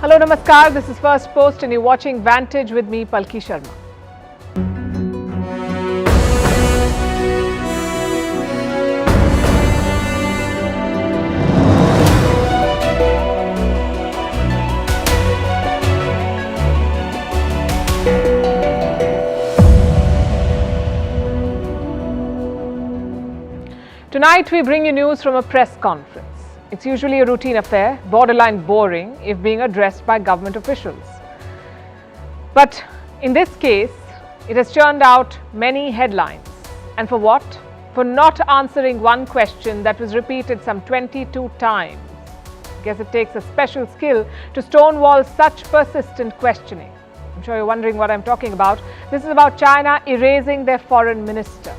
Hello, Namaskar. This is Firstpost and you're watching Vantage with me, Palki Sharma. Tonight we bring you news from a press conference. It's usually a routine affair, borderline boring if being addressed by government officials. But in this case, it has churned out many headlines. And for what? For not answering one question that was repeated some 22 times. I guess it takes a special skill to stonewall such persistent questioning. I'm sure you're wondering what I'm talking about. This is about China erasing their foreign minister.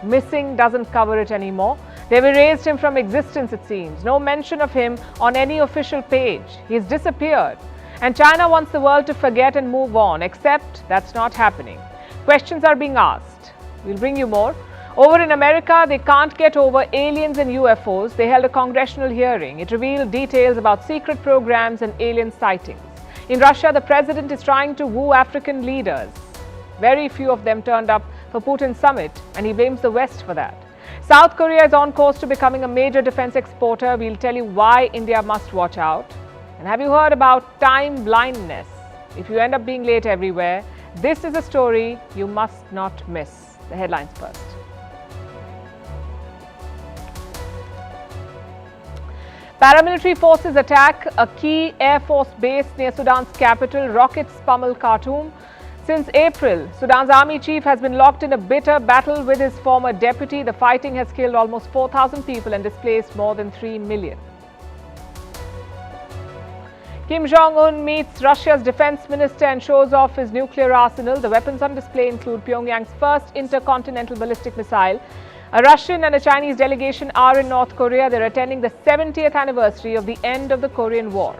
Missing doesn't cover it anymore. They've erased him from existence, it seems. No mention of him on any official page. He's disappeared. And China wants the world to forget and move on, except that's not happening. Questions are being asked. We'll bring you more. Over in America, they can't get over aliens and UFOs. They held a congressional hearing. It revealed details about secret programs and alien sightings. In Russia, the president is trying to woo African leaders. Very few of them turned up for Putin's summit, and he blames the West for that. South Korea is on course to becoming a major defense exporter. We'll tell you why India must watch out. And have you heard about time blindness? If you end up being late everywhere, this is a story you must not miss. The headlines first. Paramilitary forces attack a key Air Force base near Sudan's capital. Rockets pummel Khartoum. Since April, Sudan's army chief has been locked in a bitter battle with his former deputy. The fighting has killed almost 4,000 people and displaced more than 3 million. Kim Jong-un meets Russia's defense minister and shows off his nuclear arsenal. The weapons on display include Pyongyang's first intercontinental ballistic missile. A Russian and a Chinese delegation are in North Korea. They're attending the 70th anniversary of the end of the Korean War.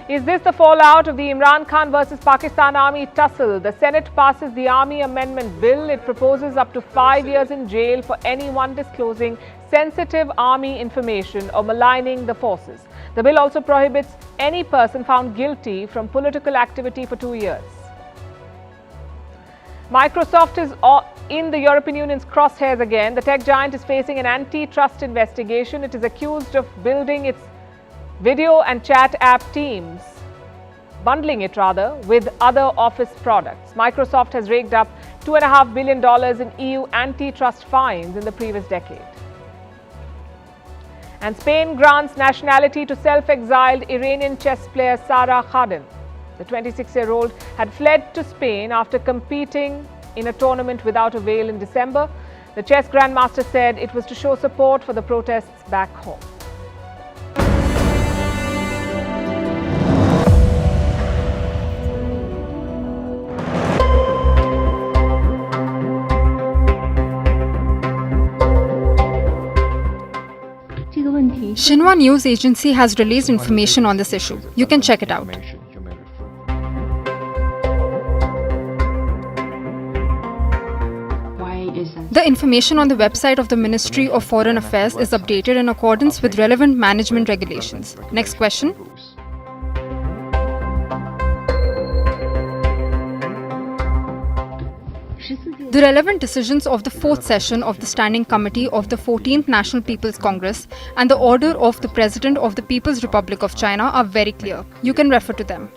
Is this the fallout of the Imran Khan versus Pakistan army tussle? The Senate passes the Army Amendment Bill. It proposes up to 5 years in jail for anyone disclosing sensitive army information or maligning the forces. The bill also prohibits any person found guilty from political activity for 2 years. Microsoft is in the European Union's crosshairs again. The tech giant is facing an antitrust investigation. It is accused of building its video and chat app Teams, bundling it rather, with other Office products. Microsoft has raked up $2.5 billion in EU antitrust fines in the previous decade. And Spain grants nationality to self-exiled Iranian chess player Sarah Khaden. The 26-year-old had fled to Spain after competing in a tournament without avail in December. The chess grandmaster said it was to show support for the protests back home. Xinhua News Agency has released information on this issue. You can check it out. The information on the website of the Ministry of Foreign Affairs is updated in accordance with relevant management regulations. Next question. The relevant decisions of the 4th session of the Standing Committee of the 14th National People's Congress and the order of the President of the People's Republic of China are very clear. You can refer to them.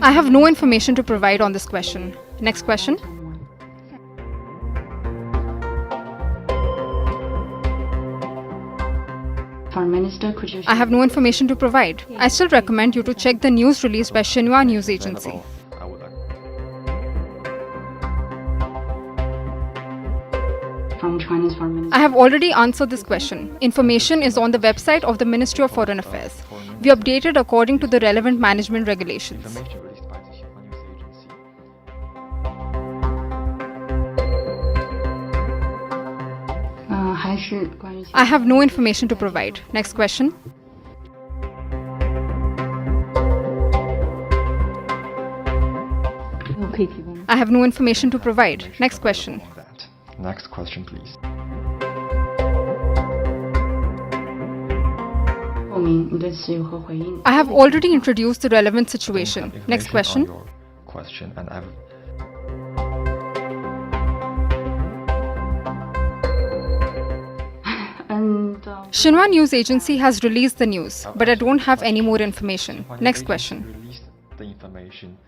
I have no information to provide on this question. Next question. Foreign Minister, could you... I have no information to provide. I still recommend you to check the news released by Xinhua News Agency. From China's Foreign Minister. I have already answered this question. Information is on the website of the Ministry of Foreign Affairs. We updated according to the relevant management regulations. I have no information to provide. Next question. I have no information to provide. Next question. Next question, please. 后面你对此有何回应？ I have already introduced the relevant situation. Don't have Next information question. on your question, and I've And Xinhua News Agency has released the news, but I don't have any more information. Xinhua Next News question. Agency released the information.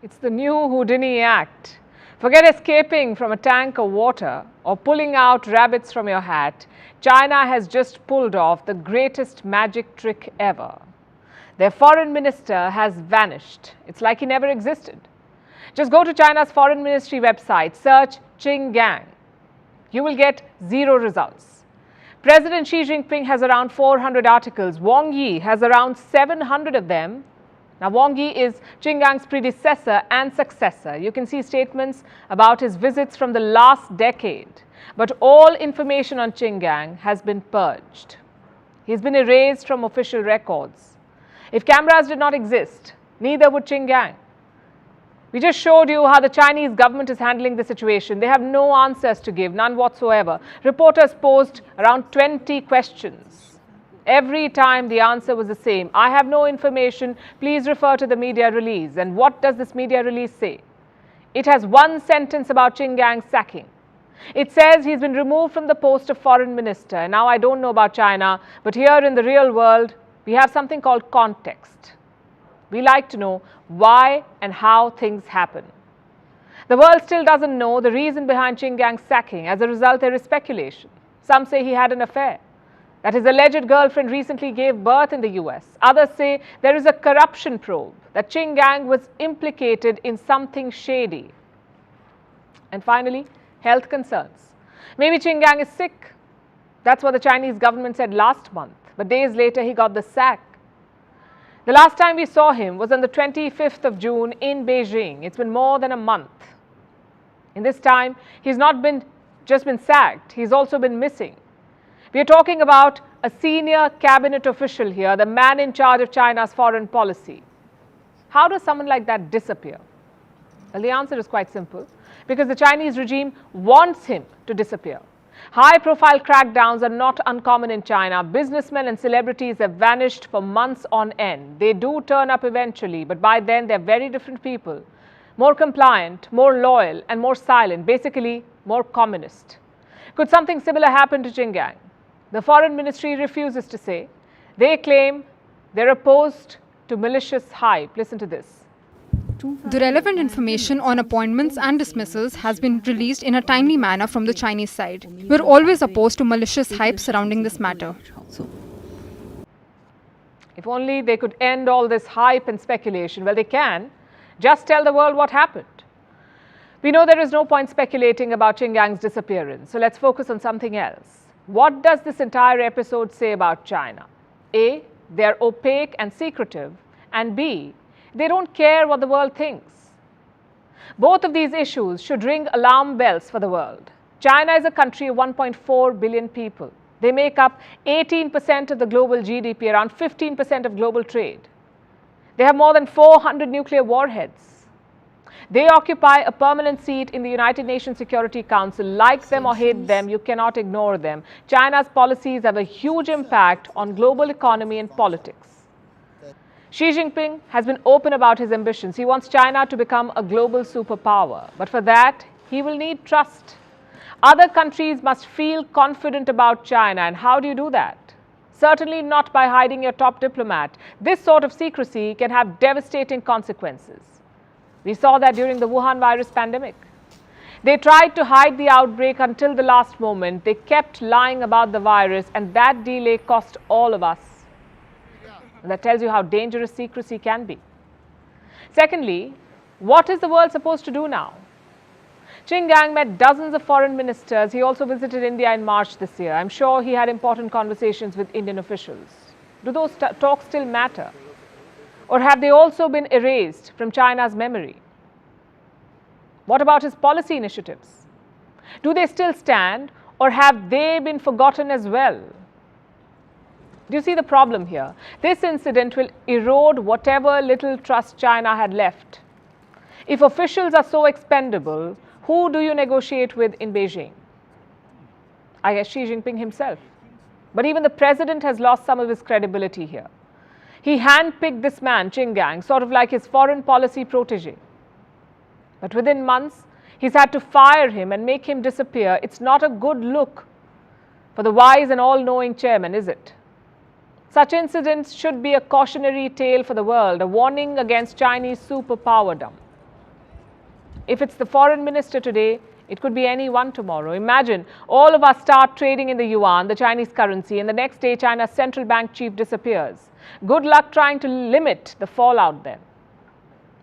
It's the new Houdini act. Forget escaping from a tank of water or pulling out rabbits from your hat. China has just pulled off the greatest magic trick ever. Their foreign minister has vanished. It's like he never existed. Just go to China's foreign ministry website, search Qin Gang. You will get 0 results. President Xi Jinping has around 400 articles. Wang has around 700 of them. Now, Wang is Qin Gang's predecessor and successor. You can see statements about his visits from the last decade. But all information on Qin Gang has been purged. He's been erased from official records. If cameras did not exist, neither would Qin Gang. We just showed you how the Chinese government is handling the situation. They have no answers to give, none whatsoever. Reporters posed around 20 questions. Every time the answer was the same. I have no information. Please refer to the media release. And what does this media release say? It has one sentence about Qin Gang's sacking. It says he's been removed from the post of foreign minister. And now I don't know about China, but here in the real world, we have something called context. We like to know why and how things happen. The world still doesn't know the reason behind Qin Gang's sacking. As a result, there is speculation. Some say he had an affair, that his alleged girlfriend recently gave birth in the US. Others say there is a corruption probe, that Qin Gang was implicated in something shady. And finally, health concerns. Maybe Qin Gang is sick. That's what the Chinese government said last month. But days later, he got the sack. The last time we saw him was on the 25th of June in Beijing. It's been more than a month. In this time, he's not just been sacked, he's also been missing. We are talking about a senior cabinet official here, the man in charge of China's foreign policy. How does someone like that disappear? Well, the answer is quite simple. Because the Chinese regime wants him to disappear. High-profile crackdowns are not uncommon in China. Businessmen and celebrities have vanished for months on end. They do turn up eventually, but by then they're very different people. More compliant, more loyal, and more silent. Basically, more communist. Could something similar happen to Qin Gang? The foreign ministry refuses to say. They claim they're opposed to malicious hype. Listen to this. The relevant information on appointments and dismissals has been released in a timely manner from the Chinese side. We're always opposed to malicious hype surrounding this matter. If only they could end all this hype and speculation. Well, they can. Just tell the world what happened. We know there is no point speculating about Qin Gang's disappearance, so let's focus on something else. What does this entire episode say about China? A, they're opaque and secretive, and B, they don't care what the world thinks. Both of these issues should ring alarm bells for the world. China is a country of 1.4 billion people. They make up 18% of the global GDP, around 15% of global trade. They have more than 400 nuclear warheads. They occupy a permanent seat in the United Nations Security Council. Like them or hate them, you cannot ignore them. China's policies have a huge impact on global economy and politics. Xi Jinping has been open about his ambitions. He wants China to become a global superpower. But for that, he will need trust. Other countries must feel confident about China. And how do you do that? Certainly not by hiding your top diplomat. This sort of secrecy can have devastating consequences. We saw that during the Wuhan virus pandemic. They tried to hide the outbreak until the last moment. They kept lying about the virus, and that delay cost all of us. And that tells you how dangerous secrecy can be. Secondly, what is the world supposed to do now? Qin Gang met dozens of foreign ministers. He also visited India in March this year. I'm sure he had important conversations with Indian officials. Do those talks still matter? Or have they also been erased from China's memory? What about his policy initiatives? Do they still stand, or have they been forgotten as well? Do you see the problem here? This incident will erode whatever little trust China had left. If officials are so expendable, who do you negotiate with in Beijing? I guess Xi Jinping himself. But even the president has lost some of his credibility here. He handpicked this man, Qin Gang, sort of like his foreign policy protege. But within months, he's had to fire him and make him disappear. It's not a good look for the wise and all-knowing chairman, is it? Such incidents should be a cautionary tale for the world, a warning against Chinese superpowerdom. If it's the foreign minister today, it could be anyone tomorrow. Imagine all of us start trading in the yuan, the Chinese currency, and the next day China's central bank chief disappears. Good luck trying to limit the fallout then.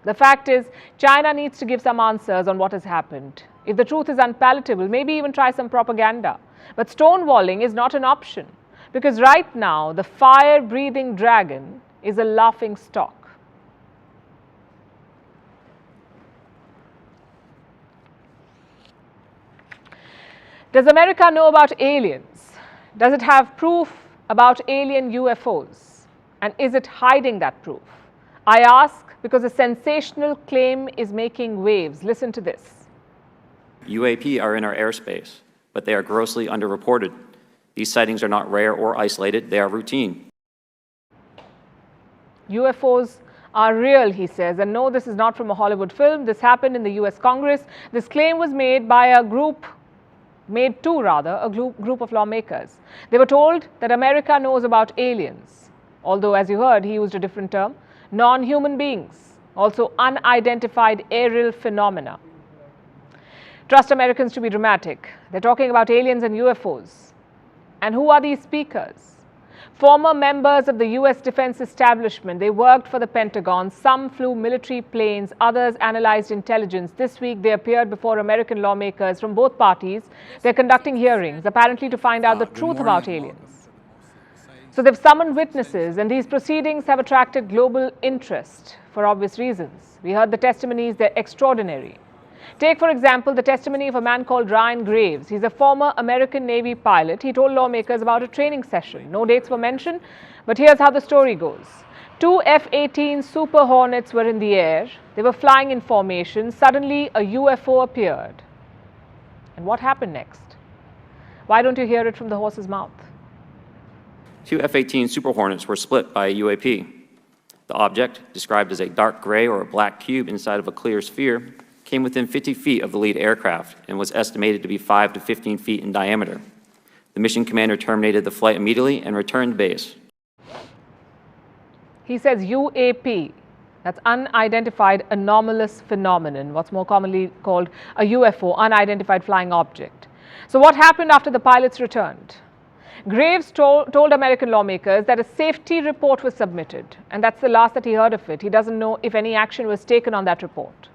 The fact is, China needs to give some answers on what has happened. If the truth is unpalatable, maybe even try some propaganda. But stonewalling is not an option, because right now the fire-breathing dragon is a laughing stock. Does America know about aliens? Does it have proof about alien UFOs? And is it hiding that proof? I ask because a sensational claim is making waves. Listen to this. UAP are in our airspace, but they are grossly underreported. These sightings are not rare or isolated, they are routine. UFOs are real, he says, and no, this is not from a Hollywood film. This happened in the US Congress. This claim was made by a group of lawmakers. They were told that America knows about aliens, although as you heard, he used a different term, non-human beings, also unidentified aerial phenomena. Trust Americans to be dramatic. They're talking about aliens and UFOs. And who are these speakers? Former members of the US defense establishment. They worked for the Pentagon. Some flew military planes, others analyzed intelligence. This week they appeared before American lawmakers from both parties. They're conducting hearings, apparently to find out the truth about aliens. So they've summoned witnesses, and these proceedings have attracted global interest for obvious reasons. We heard the testimonies, they're extraordinary. Take, for example, the testimony of a man called Ryan Graves. He's a former American Navy pilot. He told lawmakers about a training session. No dates were mentioned, but here's how the story goes. 2 F-18 Super Hornets were in the air. They were flying in formation. Suddenly, a UFO appeared. And what happened next? Why don't you hear it from the horse's mouth? 2 F-18 Super Hornets were split by a UAP. The object, described as a dark gray or a black cube inside of a clear sphere, came within 50 feet of the lead aircraft and was estimated to be 5 to 15 feet in diameter. The mission commander terminated the flight immediately and returned to base. He says UAP, that's unidentified anomalous phenomenon, what's more commonly called a UFO, unidentified flying object. So what happened after the pilots returned? Graves told American lawmakers that a safety report was submitted, and that's the last that he heard of it. He doesn't know if any action was taken on that report.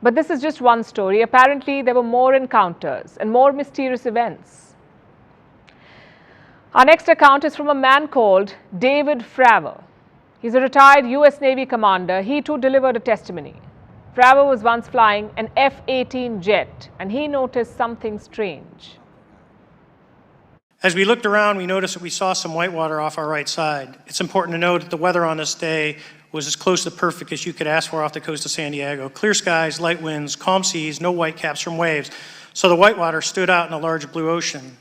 But this is just one story. Apparently, there were more encounters and more mysterious events. Our next account is from a man called David Fravor. He's a retired US Navy commander. He too delivered a testimony. Fravor was once flying an F-18 jet, and he noticed something strange. As we looked around, we noticed that we saw some whitewater off our right side. It's important to note that the weather on this day was as close to perfect as you could ask for off the coast of San Diego. Clear skies, light winds, calm seas, no whitecaps from waves. So the whitewater stood out in a large blue ocean.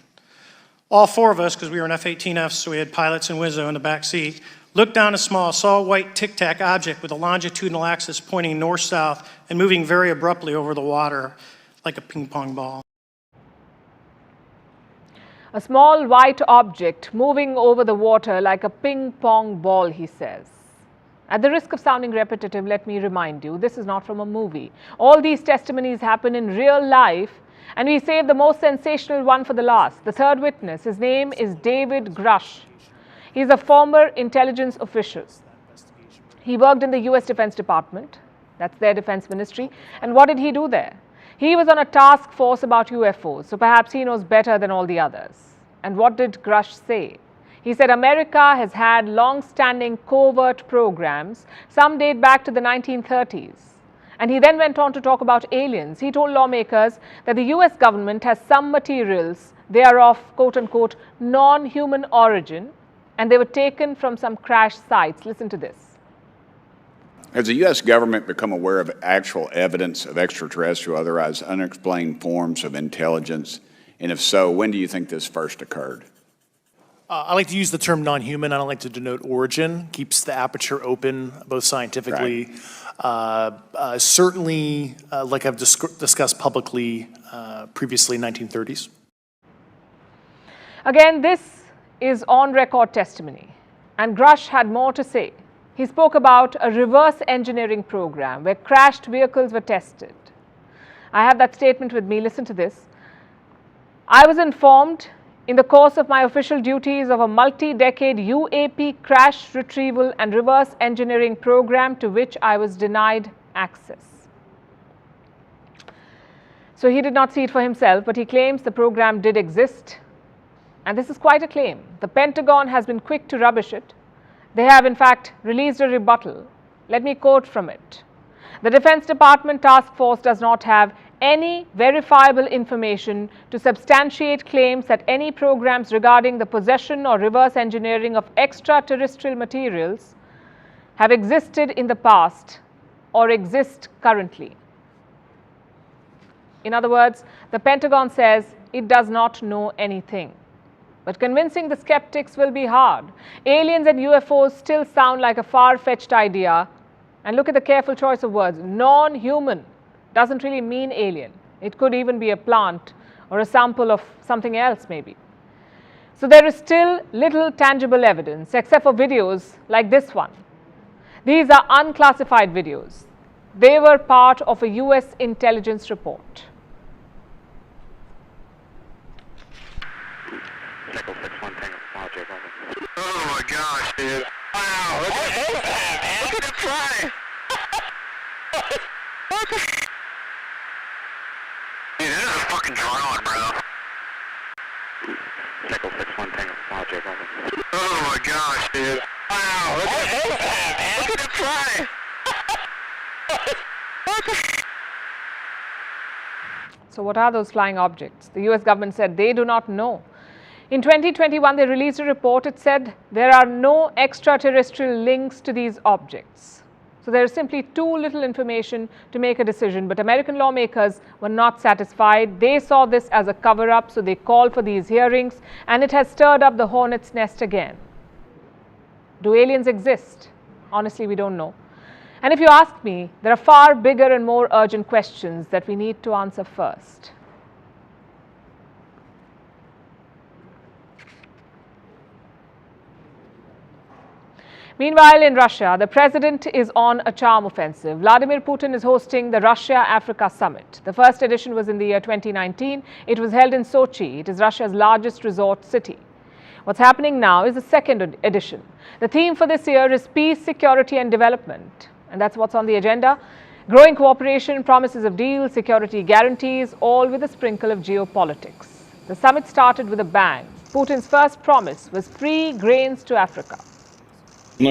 All 4 of us, because we were in F-18Fs, so we had pilots and Wizzo in the back seat, looked down a saw a white tic-tac object with a longitudinal axis pointing north-south and moving very abruptly over the water like a ping-pong ball. A small white object moving over the water like a ping-pong ball, he says. At the risk of sounding repetitive, let me remind you, this is not from a movie. All these testimonies happen in real life, and we save the most sensational one for the last. The third witness, his name is David Grush. He's a former intelligence official. He worked in the US Defense Department, that's their defense ministry, and what did he do there? He was on a task force about UFOs, so perhaps he knows better than all the others. And what did Grush say? He said America has had long-standing covert programs. Some date back to the 1930s. And he then went on to talk about aliens. He told lawmakers that the US government has some materials, they are of quote-unquote non-human origin, and they were taken from some crash sites. Listen to this. Has the U.S. government become aware of actual evidence of extraterrestrial, otherwise unexplained forms of intelligence? And if so, when do you think this first occurred? I like to use the term non-human. I don't like to denote origin. Keeps the aperture open, both scientifically. Right. Certainly, like I've discussed publicly previously, 1930s. Again, this is on-record testimony, and Grush had more to say. He spoke about a reverse engineering program where crashed vehicles were tested. I have that statement with me. Listen to this. I was informed in the course of my official duties of a multi-decade UAP crash retrieval and reverse engineering program to which I was denied access. So he did not see it for himself, but he claims the program did exist. And this is quite a claim. The Pentagon has been quick to rubbish it. They have, in fact, released a rebuttal. Let me quote from it. The Defense Department Task Force does not have any verifiable information to substantiate claims that any programs regarding the possession or reverse engineering of extraterrestrial materials have existed in the past or exist currently. In other words, the Pentagon says it does not know anything. But convincing the skeptics will be hard. Aliens and UFOs still sound like a far-fetched idea. And look at the careful choice of words. Non-human doesn't really mean alien. It could even be a plant or a sample of something else maybe. So there is still little tangible evidence except for videos like this one. These are unclassified videos. They were part of a US intelligence report. Oh my gosh, dude. Wow, look at it fly. Dude, this is a fucking drone, bro. Nickel 6-1 Tango Logic. Oh my gosh, dude. Wow, look at it fly. So what are those flying objects? The US government said they do not know. In 2021, they released a report. It said there are no extraterrestrial links to these objects. So there is simply too little information to make a decision. But American lawmakers were not satisfied. They saw this as a cover-up, so they called for these hearings, and it has stirred up the hornet's nest again. Do aliens exist? Honestly, we don't know. And if you ask me, there are far bigger and more urgent questions that we need to answer first. Meanwhile, in Russia, the president is on a charm offensive. Vladimir Putin is hosting the Russia-Africa Summit. The first edition was in the year 2019. It was held in Sochi. It is Russia's largest resort city. What's happening now is the second edition. The theme for this year is peace, security and development. And that's what's on the agenda. Growing cooperation, promises of deals, security guarantees, all with a sprinkle of geopolitics. The summit started with a bang. Putin's first promise was free grains to Africa. We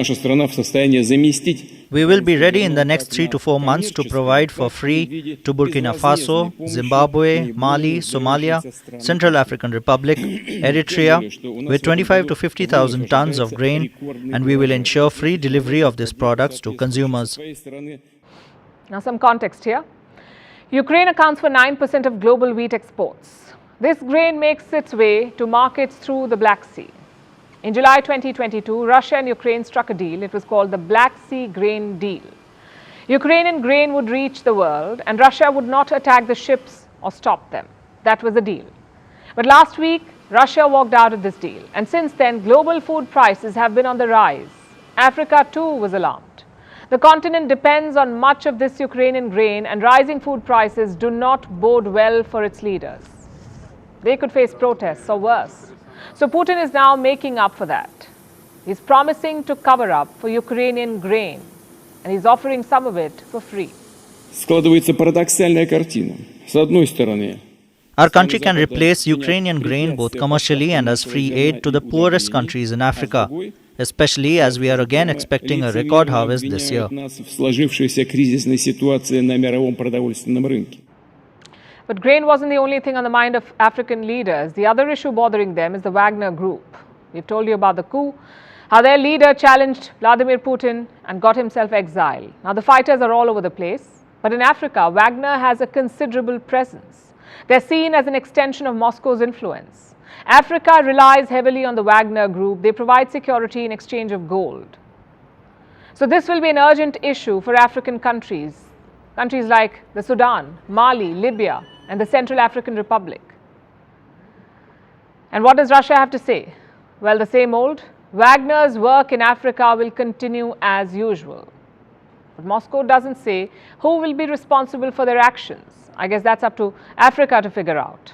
will be ready in the next 3 to 4 months to provide for free to Burkina Faso, Zimbabwe, Mali, Somalia, Central African Republic, Eritrea, with 25 to 50,000 tons of grain, and we will ensure free delivery of these products to consumers. Now some context here. Ukraine accounts for 9% of global wheat exports. This grain makes its way to markets through the Black Sea. In July 2022, Russia and Ukraine struck a deal. It was called the Black Sea Grain Deal. Ukrainian grain would reach the world and Russia would not attack the ships or stop them. That was the deal. But last week, Russia walked out of this deal. And since then, global food prices have been on the rise. Africa too was alarmed. The continent depends on much of this Ukrainian grain, and rising food prices do not bode well for its leaders. They could face protests or worse. So Putin is now making up for that. He's promising to cover up for Ukrainian grain, and he's offering some of it for free. Our country can replace Ukrainian grain both commercially and as free aid to the poorest countries in Africa, especially as we are again expecting a record harvest this year. But grain wasn't the only thing on the mind of African leaders. The other issue bothering them is the Wagner Group. We've told you about the coup. how their leader challenged Vladimir Putin and got himself exiled. Now, the fighters are all over the place, but in Africa, Wagner has a considerable presence. They're seen as an extension of Moscow's influence. Africa relies heavily on the Wagner group. They provide security in exchange of gold. So this will be an urgent issue for African countries like the Sudan, Mali, Libya, and the Central African Republic. And what does Russia have to say? Well, the same old. Wagner's work in Africa will continue as usual. But Moscow doesn't say who will be responsible for their actions. I guess that's up to Africa to figure out.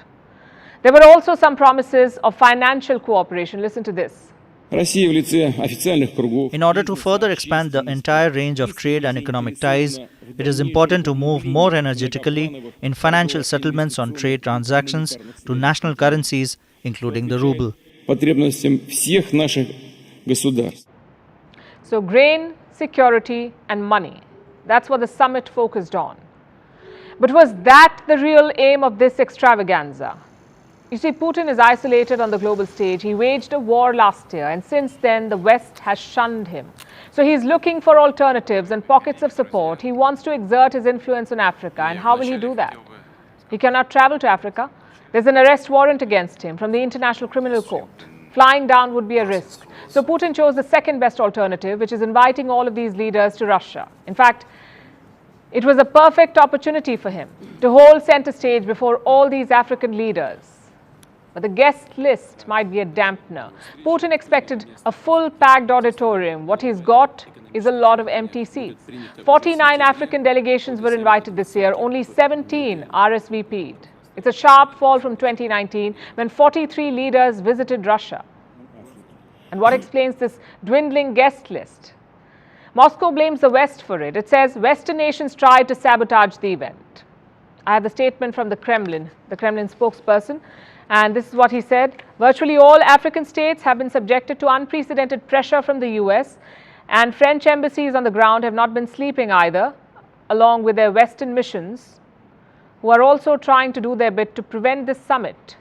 There were also some promises of financial cooperation. Listen to this. In order to further expand the entire range of trade and economic ties, it is important to move more energetically in financial settlements on trade transactions to national currencies, including the ruble. So grain, security and money. That's what the summit focused on. But was that the real aim of this extravaganza? You see, Putin is isolated on the global stage. He waged a war last year, and since then the West has shunned him. So he's looking for alternatives and pockets of support. He wants to exert his influence on Africa. And how will he do that? He cannot travel to Africa. There's an arrest warrant against him from the International Criminal Court. Flying down would be a risk. So Putin chose the second best alternative, which is inviting all of these leaders to Russia. In fact, it was a perfect opportunity for him to hold center stage before all these African leaders. But the guest list might be a dampener. Putin expected a full-packed auditorium. What he's got is a lot of empty seats. 49 African delegations were invited this year. Only 17 RSVP'd. It's a sharp fall from 2019 when 43 leaders visited Russia. And what explains this dwindling guest list? Moscow blames the West for it. It says Western nations tried to sabotage the event. I have the statement from the Kremlin spokesperson, and this is what he said. Virtually all African states have been subjected to unprecedented pressure from the US, and French embassies on the ground have not been sleeping either, along with their Western missions, who are also trying to do their bit to prevent this summit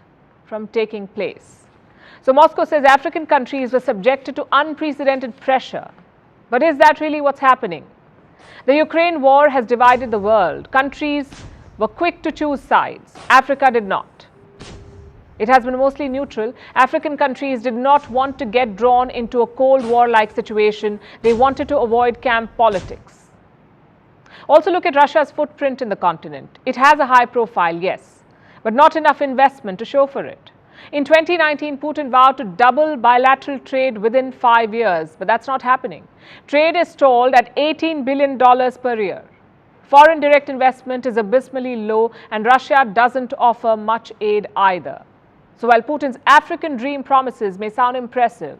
from taking place. So Moscow says African countries were subjected to unprecedented pressure. But is that really what's happening? The Ukraine war has divided the world. Countries were quick to choose sides. Africa did not. It has been mostly neutral. African countries did not want to get drawn into a Cold War-like situation. They wanted to avoid camp politics. Also look at Russia's footprint in the continent. It has a high profile, yes, but not enough investment to show for it. In 2019, Putin vowed to double bilateral trade within 5 years, but that's not happening. Trade is stalled at $18 billion per year. Foreign direct investment is abysmally low, and Russia doesn't offer much aid either. So while Putin's African dream promises may sound impressive,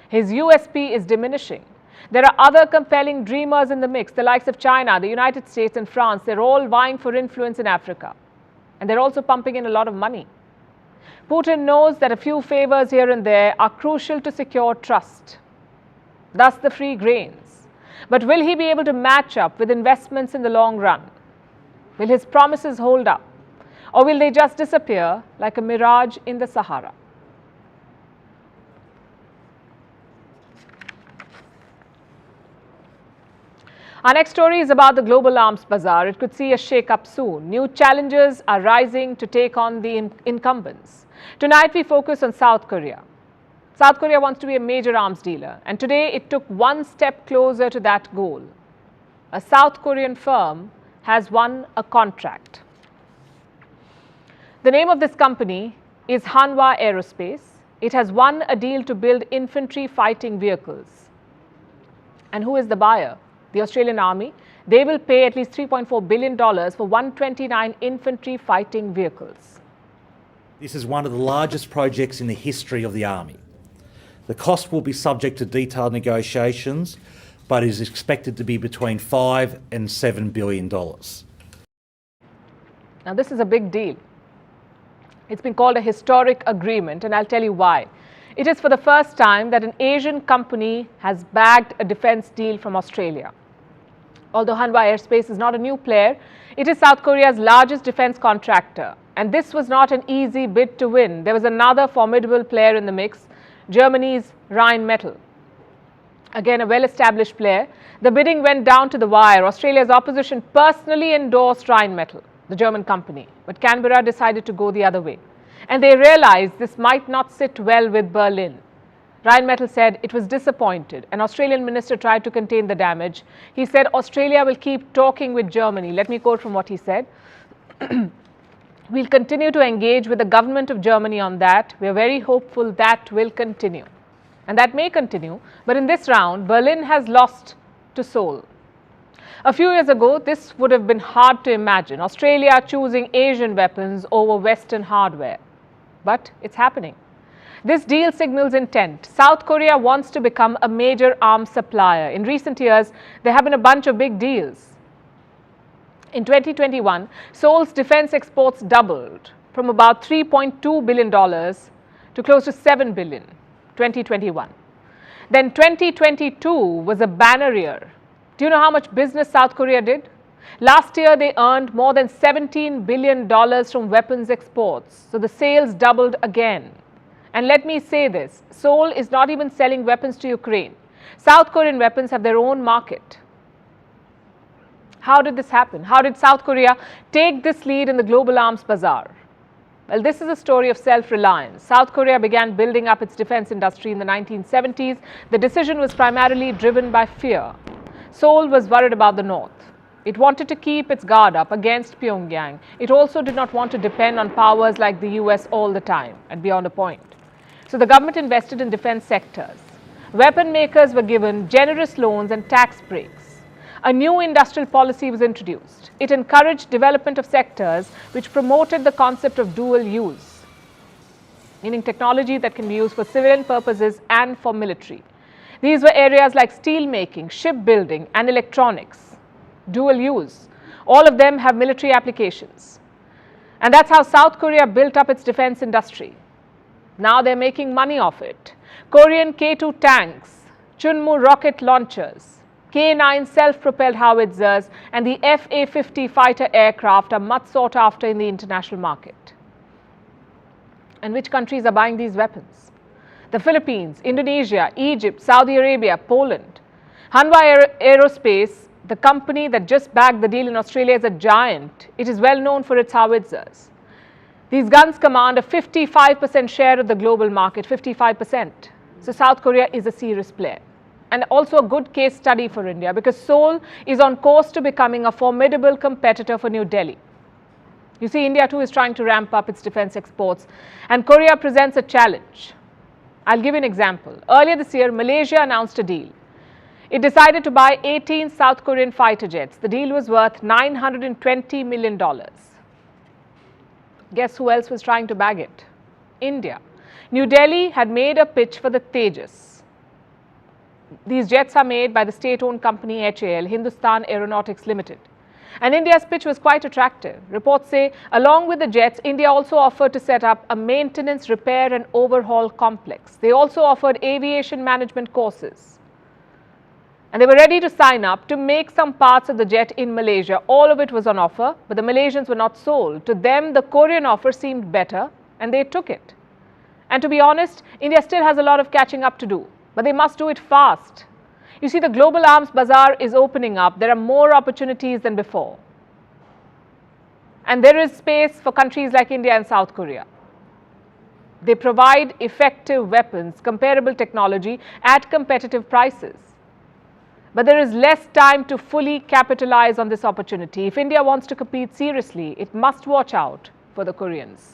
his USP is diminishing. There are other compelling dreamers in the mix, the likes of China, the United States and France. They're all vying for influence in Africa. And they're also pumping in a lot of money. Putin knows that a few favors here and there are crucial to secure trust, thus the free grains. But will he be able to match up with investments in the long run? Will his promises hold up? Or will they just disappear like a mirage in the Sahara? Our next story is about the global arms bazaar. It could see a shake-up soon. New challenges are rising to take on the incumbents. Tonight we focus on South Korea. South Korea wants to be a major arms dealer, and today it took one step closer to that goal. A South Korean firm has won a contract. The name of this company is Hanwha Aerospace. It has won a deal to build infantry fighting vehicles. And who is the buyer? The Australian Army. They will pay at least $3.4 billion for 129 infantry fighting vehicles. This is one of the largest projects in the history of the Army. The cost will be subject to detailed negotiations, but is expected to be between $5 and $7 billion. Now this is a big deal. It's been called a historic agreement, and I'll tell you why. It is for the first time that an Asian company has bagged a defense deal from Australia. Although Hanwha Aerospace is not a new player, it is South Korea's largest defense contractor. And this was not an easy bid to win. There was another formidable player in the mix, Germany's Rheinmetall. again a well-established player. The bidding went down to the wire. Australia's opposition personally endorsed Rheinmetall, the German company, but Canberra decided to go the other way. And they realized this might not sit well with Berlin. Rheinmetall said it was disappointed. An Australian minister tried to contain the damage. He said Australia will keep talking with Germany. Let me quote from what he said. We'll continue to engage with the government of Germany on that. We are very hopeful that will continue. And that may continue, but in this round, Berlin has lost to Seoul. A few years ago, this would have been hard to imagine, Australia choosing Asian weapons over Western hardware. But it's happening. This deal signals intent. South Korea wants to become a major arms supplier. In recent years, there have been a bunch of big deals. In 2021, Seoul's defense exports doubled from about $3.2 billion to close to $7 billion, 2021. Then 2022 was a banner year. Do you know how much business South Korea did? Last year, they earned more than $17 billion from weapons exports. So the sales doubled again. And let me say this, Seoul is not even selling weapons to Ukraine. South Korean weapons have their own market. How did this happen? How did South Korea take this lead in the global arms bazaar? Well, this is a story of self-reliance. South Korea began building up its defense industry in the 1970s. The decision was primarily driven by fear. Seoul was worried about the North. It wanted to keep its guard up against Pyongyang. It also did not want to depend on powers like the US all the time and beyond a point. So the government invested in defense sectors. Weapon makers were given generous loans and tax breaks. A new industrial policy was introduced. It encouraged development of sectors which promoted the concept of dual use, meaning technology that can be used for civilian purposes and for military. These were areas like steel making, shipbuilding, and electronics. Dual use. All of them have military applications. And that's how South Korea built up its defense industry. Now they're making money off it. Korean K-2 tanks, Chunmoo rocket launchers, K-9 self-propelled howitzers, and the F-A-50 fighter aircraft are much sought after in the international market. And which countries are buying these weapons? The Philippines, Indonesia, Egypt, Saudi Arabia, Poland. Hanwha Aerospace, the company that just bagged the deal in Australia, is a giant. It is well known for its howitzers. These guns command a 55% share of the global market, 55%. So South Korea is a serious player. And also a good case study for India because Seoul is on course to becoming a formidable competitor for New Delhi. You see, India too is trying to ramp up its defense exports, and Korea presents a challenge. I'll give you an example. Earlier this year, Malaysia announced a deal. It decided to buy 18 South Korean fighter jets. The deal was worth $920 million. Guess who else was trying to bag it? India. New Delhi had made a pitch for the Tejas. These jets are made by the state-owned company HAL, Hindustan Aeronautics Limited. And India's pitch was quite attractive. Reports say, along with the jets, India also offered to set up a maintenance, repair and overhaul complex. They also offered aviation management courses. And they were ready to sign up to make some parts of the jet in Malaysia. All of it was on offer, but the Malaysians were not sold. To them, the Korean offer seemed better, and they took it. And to be honest, India still has a lot of catching up to do, but they must do it fast. You see, the global arms bazaar is opening up. There are more opportunities than before. And there is space for countries like India and South Korea. They provide effective weapons, comparable technology at competitive prices. But there is less time to fully capitalize on this opportunity. If India wants to compete seriously, it must watch out for the Koreans.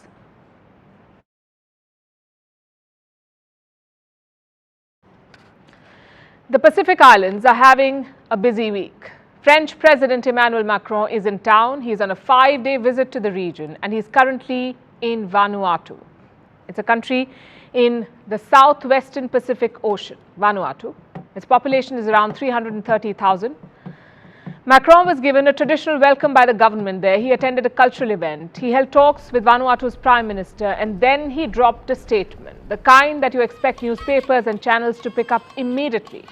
The Pacific Islands are having a busy week. French President Emmanuel Macron is in town. He's on a 5-day visit to the region, and he's currently in Vanuatu. It's a country in the southwestern Pacific Ocean, Vanuatu. Its population is around 330,000. Macron was given a traditional welcome by the government there. He attended a cultural event. He held talks with Vanuatu's Prime Minister, and then he dropped a statement, the kind that you expect newspapers and channels to pick up immediately.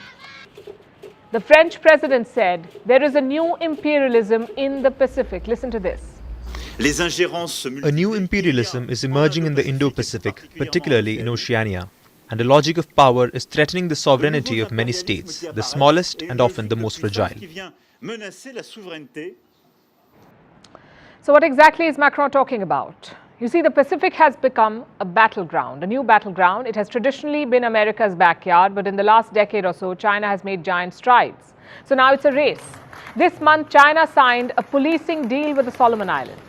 The French president said, there is a new imperialism in the Pacific. Listen to this. A new imperialism is emerging in the Indo-Pacific, particularly in Oceania. and a logic of power is threatening the sovereignty of many states, the smallest and often the most fragile. So what exactly is Macron talking about? You see, the Pacific has become a battleground, a new battleground. It has traditionally been America's backyard, but in the last decade or so, China has made giant strides. So now it's a race. This month, China signed a policing deal with the Solomon Islands.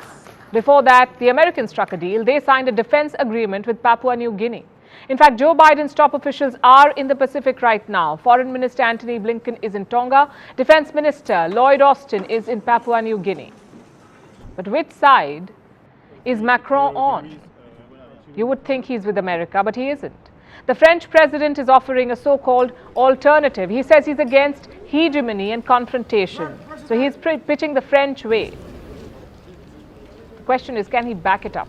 Before that, the Americans struck a deal. They signed a defense agreement with Papua New Guinea. In fact, Joe Biden's top officials are in the Pacific right now. Foreign Minister Antony Blinken is in Tonga. Defense Minister Lloyd Austin is in Papua New Guinea. But which side is Macron on? You would think he's with America, but he isn't. The French president is offering a so-called alternative. He says he's against hegemony and confrontation. So he's pitching the French way. The question is, can he back it up?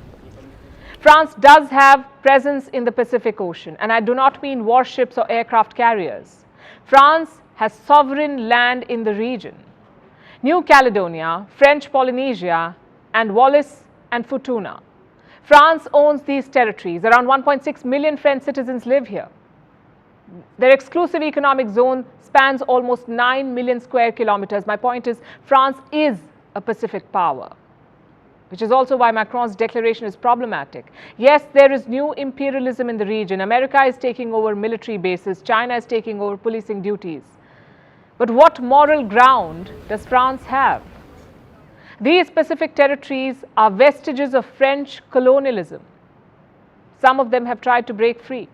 France does have presence in the Pacific Ocean, and I do not mean warships or aircraft carriers. France has sovereign land in the region. New Caledonia, French Polynesia, and Wallis and Futuna. France owns these territories. Around 1.6 million French citizens live here. Their exclusive economic zone spans almost 9 million square kilometers. My point is, France is a Pacific power, which is also why Macron's declaration is problematic. Yes, there is new imperialism in the region. America is taking over military bases. China is taking over policing duties. But what moral ground does France have? These Pacific territories are vestiges of French colonialism. Some of them have tried to break free.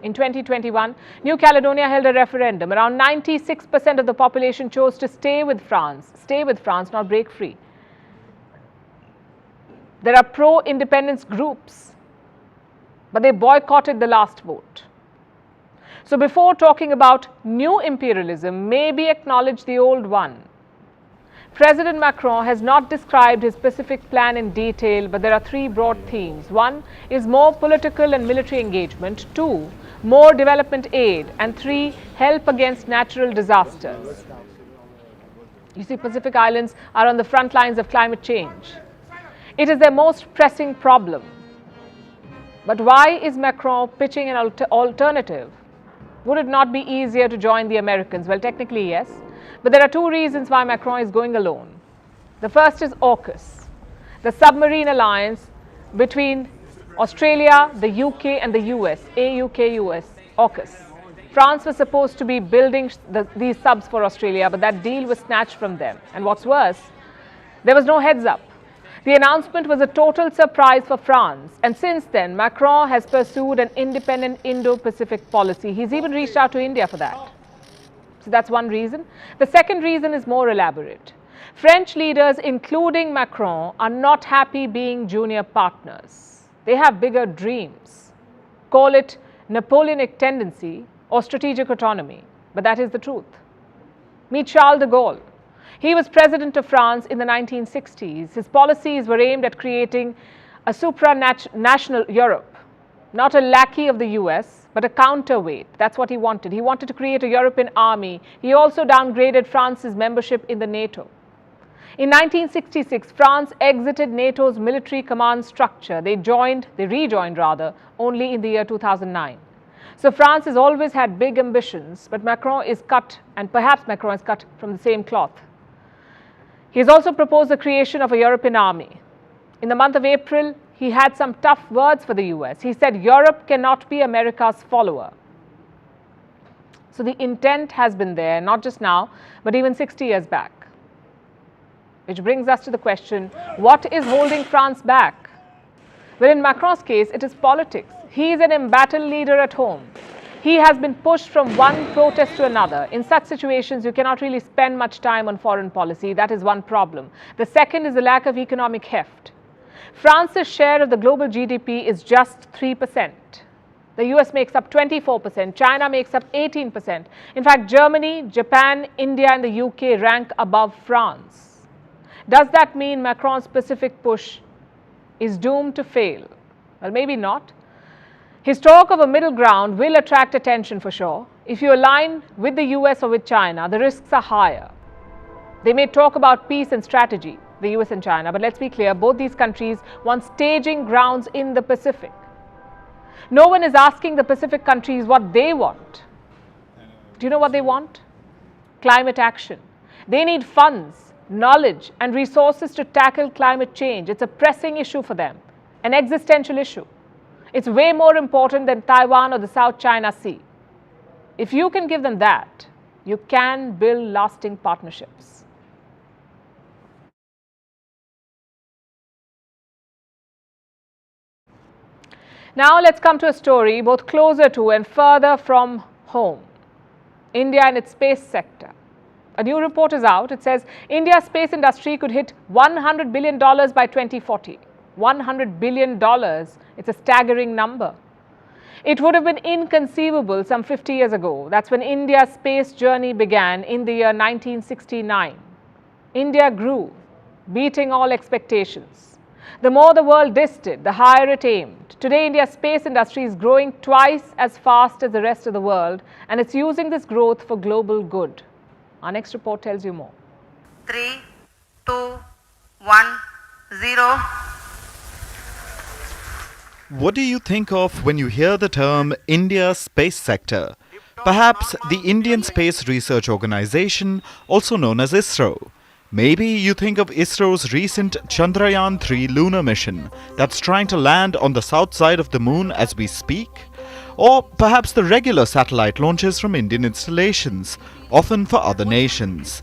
In 2021, New Caledonia held a referendum. Around 96% of the population chose to stay with France, not break free. There are pro-independence groups, but they boycotted the last vote. So before talking about new imperialism, maybe acknowledge the old one. President Macron has not described his Pacific plan in detail, but there are three broad themes. One is more political and military engagement. Two, more development aid. And three, help against natural disasters. You see, Pacific Islands are on the front lines of climate change. It is their most pressing problem. But why is Macron pitching an alternative? Would it not be easier to join the Americans? Well, technically, yes. But there are two reasons why Macron is going alone. The first is AUKUS, the submarine alliance between Australia, the UK and the US, AUKUS, AUKUS. France was supposed to be building these subs for Australia, but that deal was snatched from them. And what's worse, there was no heads up. The announcement was a total surprise for France, and since then, Macron has pursued an independent Indo-Pacific policy. He's even reached out to India for that. So that's one reason. The second reason is more elaborate. French leaders, including Macron, are not happy being junior partners. They have bigger dreams. Call it Napoleonic tendency or strategic autonomy, but that is the truth. Meet Charles de Gaulle. He was president of France in the 1960s. His policies were aimed at creating a supranational Europe, not a lackey of the US, but a counterweight. That's what he wanted. He wanted to create a European army. He also downgraded France's membership in the NATO. In 1966, France exited NATO's military command structure. They rejoined only in the year 2009. So France has always had big ambitions, but Macron is cut, and perhaps Macron is cut from the same cloth. He has also proposed the creation of a European army. In the month of April, he had some tough words for the US. He said Europe cannot be America's follower. So the intent has been there, not just now, but even 60 years back. Which brings us to the question, what is holding France back? Well, in Macron's case, it is politics. He is an embattled leader at home. He has been pushed from one protest to another. In such situations, you cannot really spend much time on foreign policy. That is one problem. The second is the lack of economic heft. France's share of the global GDP is just 3%. The US makes up 24%. China makes up 18%. In fact, Germany, Japan, India, and the UK rank above France. Does that mean Macron's Pacific push is doomed to fail? Well, maybe not. His talk of a middle ground will attract attention for sure. If you align with the US or with China, the risks are higher. They may talk about peace and strategy, the US and China, but let's be clear, both these countries want staging grounds in the Pacific. No one is asking the Pacific countries what they want. Do you know what they want? Climate action. They need funds, knowledge, and resources to tackle climate change. It's a pressing issue for them, an existential issue. It's way more important than Taiwan or the South China Sea. If you can give them that, you can build lasting partnerships. Now let's come to a story both closer to and further from home. India and its space sector. A new report is out. It says India's space industry could hit $100 billion by 2040. $100 billion. It's a staggering number. It would have been inconceivable some 50 years ago. That's when India's space journey began in the year 1969. India grew, beating all expectations. The more the world dissed it, the higher it aimed. Today, India's space industry is growing twice as fast as the rest of the world, and it's using this growth for global good. Our next report tells you more. 3, 2, 1, 0. What do you think of when you hear the term India space sector? Perhaps the Indian Space Research Organization, also known as ISRO. Maybe you think of ISRO's recent Chandrayaan-3 lunar mission that's trying to land on the south side of the moon as we speak. Or perhaps the regular satellite launches from Indian installations, often for other nations.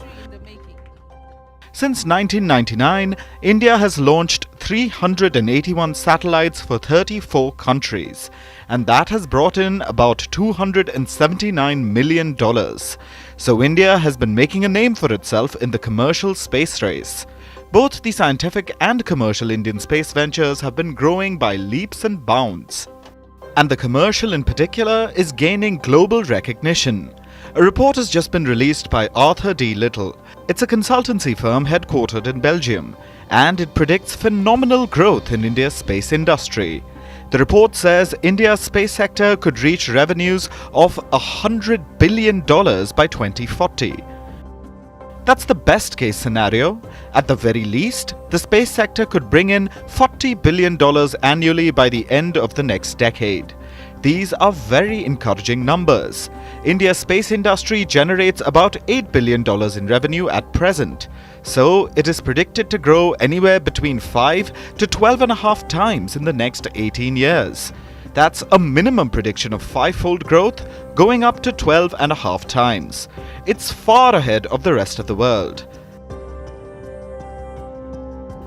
Since 1999, India has launched 381 satellites for 34 countries, and that has brought in about $279 million. So India has been making a name for itself in the commercial space race. Both the scientific and commercial Indian space ventures have been growing by leaps and bounds. And the commercial in particular is gaining global recognition. A report has just been released by Arthur D. Little. It's a consultancy firm headquartered in Belgium, and it predicts phenomenal growth in India's space industry. The report says India's space sector could reach revenues of $100 billion by 2040. That's the best case scenario. At the very least, the space sector could bring in $40 billion annually by the end of the next decade. These are very encouraging numbers. India's space industry generates about $8 billion in revenue at present, so it is predicted to grow anywhere between 5 to 12.5 times in the next 18 years. That's a minimum prediction of 5-fold growth, going up to 12.5 times. It's far ahead of the rest of the world.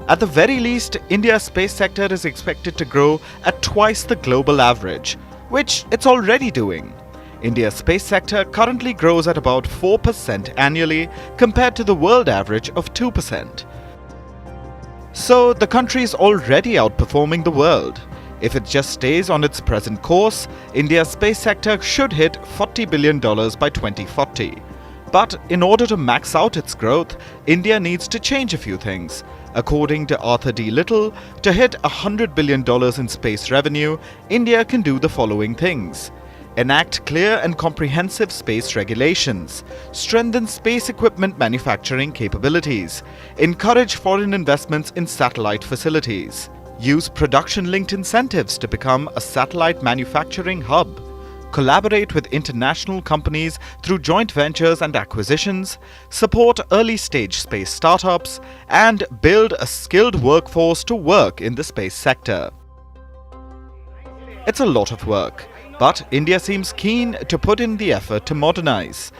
At the very least, India's space sector is expected to grow at twice the global average, which it's already doing. India's space sector currently grows at about 4% annually compared to the world average of 2%. So the country is already outperforming the world. If it just stays on its present course, India's space sector should hit $40 billion by 2040. But in order to max out its growth, India needs to change a few things. According to Arthur D. Little, to hit $100 billion in space revenue, India can do the following things. Enact clear and comprehensive space regulations, strengthen space equipment manufacturing capabilities, encourage foreign investments in satellite facilities, use production-linked incentives to become a satellite manufacturing hub, collaborate with international companies through joint ventures and acquisitions, support early-stage space startups, and build a skilled workforce to work in the space sector. It's a lot of work, but India seems keen to put in the effort to modernize.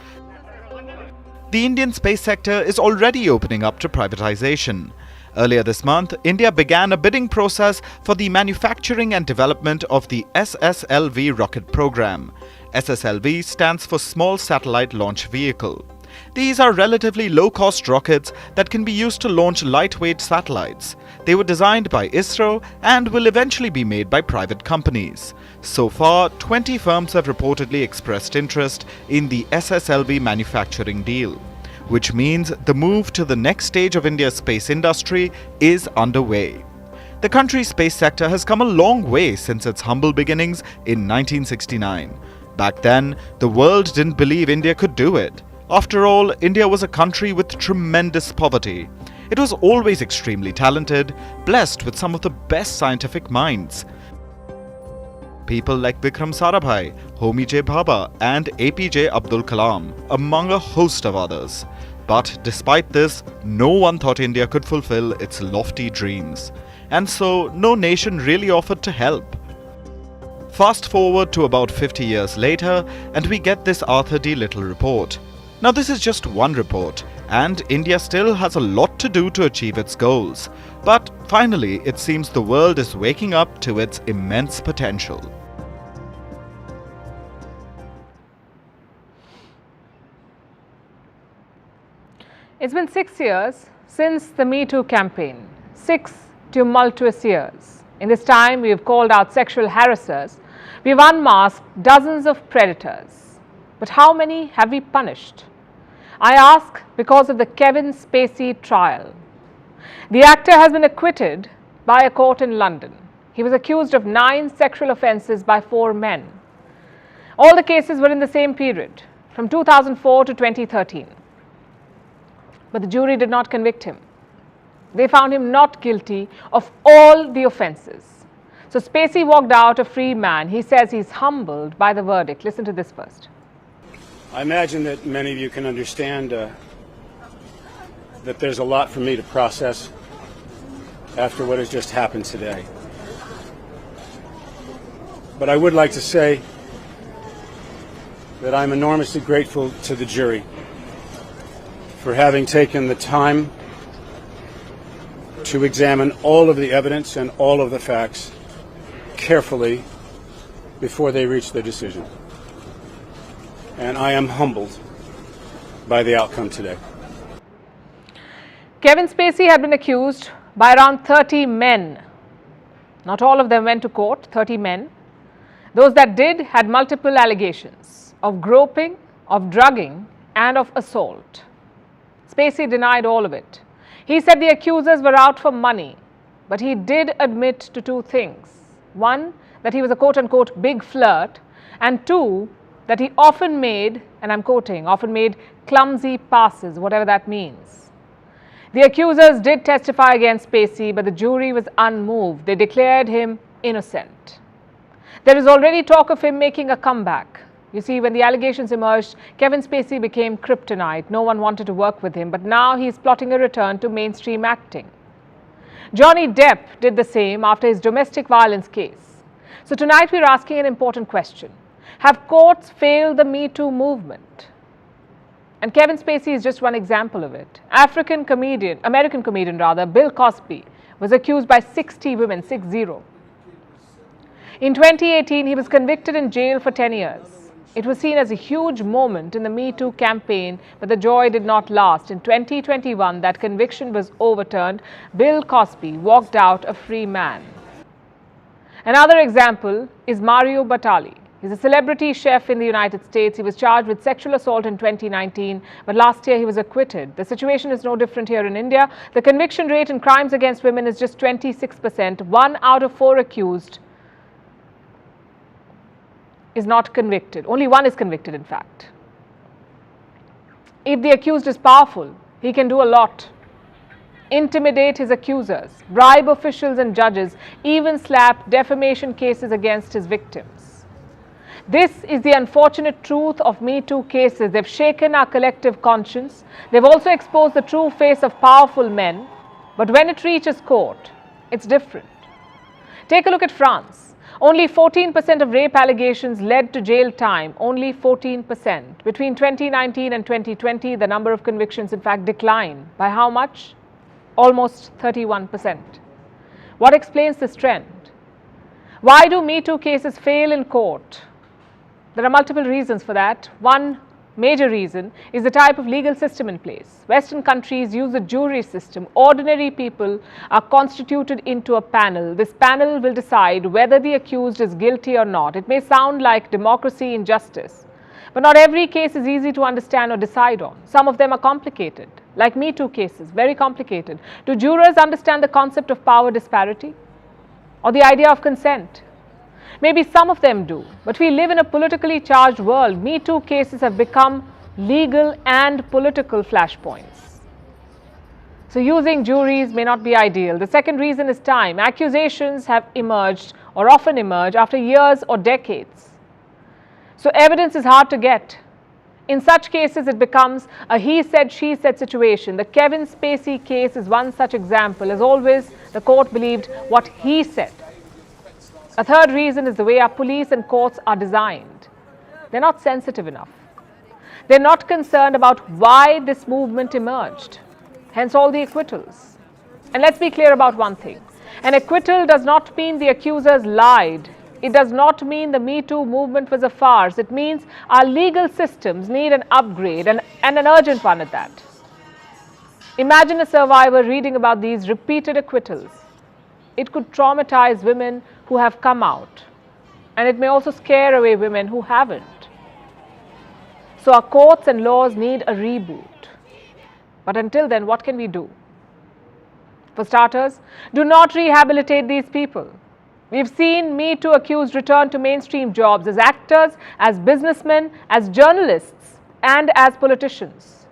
The Indian space sector is already opening up to privatization. Earlier this month, India began a bidding process for the manufacturing and development of the SSLV rocket program. SSLV stands for Small Satellite Launch Vehicle. These are relatively low-cost rockets that can be used to launch lightweight satellites. They were designed by ISRO and will eventually be made by private companies. So far, 20 firms have reportedly expressed interest in the SSLV manufacturing deal, which means the move to the next stage of India's space industry is underway. The country's space sector has come a long way since its humble beginnings in 1969. Back then, the world didn't believe India could do it. After all, India was a country with tremendous poverty. It was always extremely talented, blessed with some of the best scientific minds. people like Vikram Sarabhai, Homi J. Bhabha and APJ Abdul Kalam, among a host of others. But despite this, no one thought India could fulfill its lofty dreams. And so, no nation really offered to help. Fast forward to about 50 years later, and we get this Arthur D. Little report. Now this is just one report, and India still has a lot to do to achieve its goals. But finally, it seems the world is waking up to its immense potential. It's been 6 years since the Me Too campaign. 6 tumultuous years. In this time, we have called out sexual harassers. We have unmasked dozens of predators. But how many have we punished? I ask because of the Kevin Spacey trial. The actor has been acquitted by a court in London. He was accused of 9 sexual offences by 4 men. All the cases were in the same period, from 2004 to 2013. But the jury did not convict him. They found him not guilty of all the offences. So Spacey walked out a free man. He says he's humbled by the verdict. Listen to this first. I imagine that many of you can understand that there's a lot for me to process after what has just happened today. But I would like to say that I'm enormously grateful to the jury for having taken the time to examine all of the evidence and all of the facts carefully before they reached their decision. And I am humbled by the outcome today. Kevin Spacey had been accused by around 30 men. Not all of them went to court, 30 men. Those that did had multiple allegations of groping, of drugging, and of assault. Spacey denied all of it. He said the accusers were out for money, but he did admit to 2 things. 1, that he was a quote-unquote big flirt, and 2, that he often made, and I'm quoting, often made clumsy passes, whatever that means. The accusers did testify against Spacey, but the jury was unmoved. They declared him innocent. There is already talk of him making a comeback. You see, when the allegations emerged, Kevin Spacey became kryptonite. No one wanted to work with him, but now he's plotting a return to mainstream acting. Johnny Depp did the same after his domestic violence case. So tonight we're asking an important question. Have courts failed the Me Too movement? And Kevin Spacey is just one example of it. American comedian, Bill Cosby was accused by 60 women, 60. In 2018, he was convicted in jail for 10 years. It was seen as a huge moment in the Me Too campaign, but the joy did not last. In 2021, that conviction was overturned. Bill Cosby walked out a free man. Another example is Mario Batali. He's a celebrity chef in the United States. He was charged with sexual assault in 2019, but last year he was acquitted. The situation is no different here in India. The conviction rate in crimes against women is just 26%. 1 out of 4 accused is not convicted. Only 1 is convicted, in fact. If the accused is powerful, he can do a lot. Intimidate his accusers, bribe officials and judges, even slap defamation cases against his victims. This is the unfortunate truth of Me Too cases. They've shaken our collective conscience. They've also exposed the true face of powerful men. But when it reaches court, it's different. Take a look at France. Only 14% of rape allegations led to jail time, only 14%. Between 2019 and 2020, the number of convictions in fact declined. By how much? Almost 31%. What explains this trend? Why do Me Too cases fail in court? There are multiple reasons for that. One major reason is the type of legal system in place. Western countries use a jury system. Ordinary people are constituted into a panel. This panel will decide whether the accused is guilty or not. It may sound like democracy in justice, but not every case is easy to understand or decide on. Some of them are complicated, like Me Too cases, very complicated. Do jurors understand the concept of power disparity or the idea of consent? Maybe some of them do, but we live in a politically charged world. Me Too cases have become legal and political flashpoints. So using juries may not be ideal. The second reason is time. Accusations have emerged or often emerge after years or decades. So evidence is hard to get. In such cases, it becomes a he said, she said situation. The Kevin Spacey case is one such example. As always, the court believed what he said. A third reason is the way our police and courts are designed. They're not sensitive enough. They're not concerned about why this movement emerged. Hence all the acquittals. And let's be clear about one thing. An acquittal does not mean the accusers lied. It does not mean the Me Too movement was a farce. It means our legal systems need an upgrade, and an urgent one at that. Imagine a survivor reading about these repeated acquittals. It could traumatize women who have come out, and it may also scare away women who haven't. So our courts and laws need a reboot. But until then, what can we do? For starters, do not rehabilitate these people. We've seen Me Too accused return to mainstream jobs as actors, as businessmen, as journalists, and as politicians.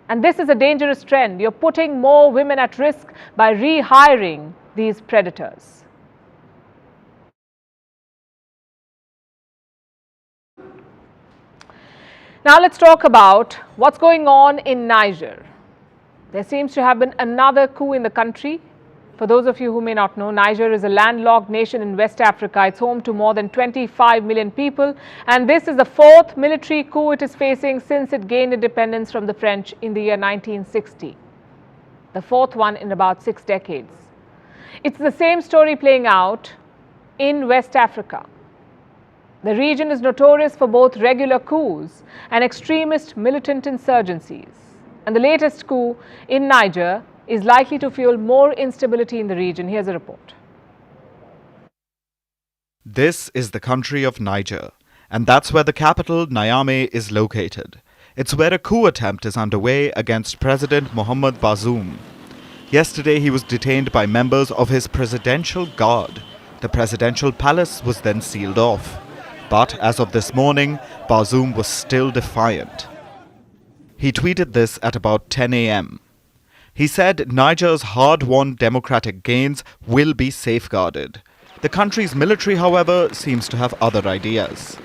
And this is a dangerous trend. You're putting more women at risk by rehiring these predators. Now let's talk about what's going on in Niger. There seems to have been another coup in the country. For those of you who may not know, Niger is a landlocked nation in West Africa. It's home to more than 25 million people, and this is the fourth military coup it is facing since it gained independence from the French in the year 1960. The fourth one in about 6 decades. It's the same story playing out in West Africa. The region is notorious for both regular coups and extremist militant insurgencies. And the latest coup in Niger is likely to fuel more instability in the region. Here's a report. This is the country of Niger, and that's where the capital, Niamey, is located. It's where a coup attempt is underway against President Mohamed Bazoum. Yesterday, he was detained by members of his presidential guard. The presidential palace was then sealed off. But as of this morning, Bazoum was still defiant. He tweeted this at about 10 a.m. He said Niger's hard-won democratic gains will be safeguarded. The country's military, however, seems to have other ideas.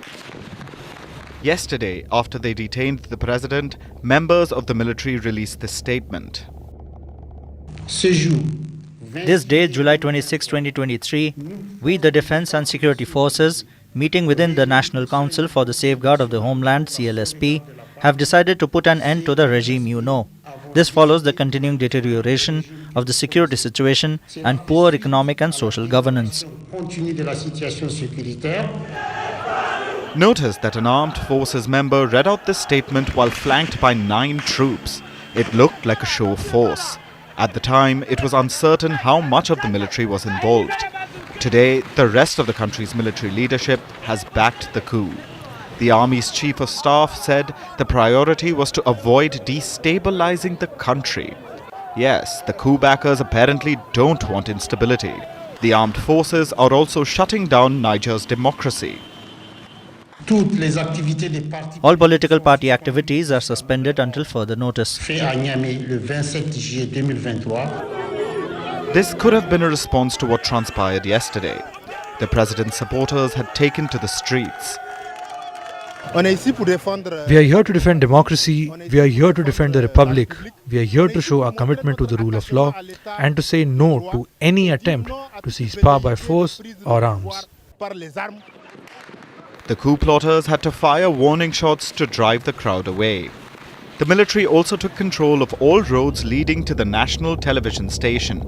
Yesterday, after they detained the president, members of the military released this statement. This day, July 26, 2023, we, the Defense and Security Forces, meeting within the National Council for the Safeguard of the Homeland, CLSP, have decided to put an end to the regime you know. This follows the continuing deterioration of the security situation and poor economic and social governance. Notice that an armed forces member read out this statement while flanked by 9 troops. It looked like a show of force. At the time, it was uncertain how much of the military was involved. Today, the rest of the country's military leadership has backed the coup. The army's chief of staff said the priority was to avoid destabilizing the country. Yes, the coup backers apparently don't want instability. The armed forces are also shutting down Niger's democracy. All political party activities are suspended until further notice. This could have been a response to what transpired yesterday. The president's supporters had taken to the streets. We are here to defend democracy, we are here to defend the republic, we are here to show our commitment to the rule of law and to say no to any attempt to seize power by force or arms. The coup plotters had to fire warning shots to drive the crowd away. The military also took control of all roads leading to the national television station.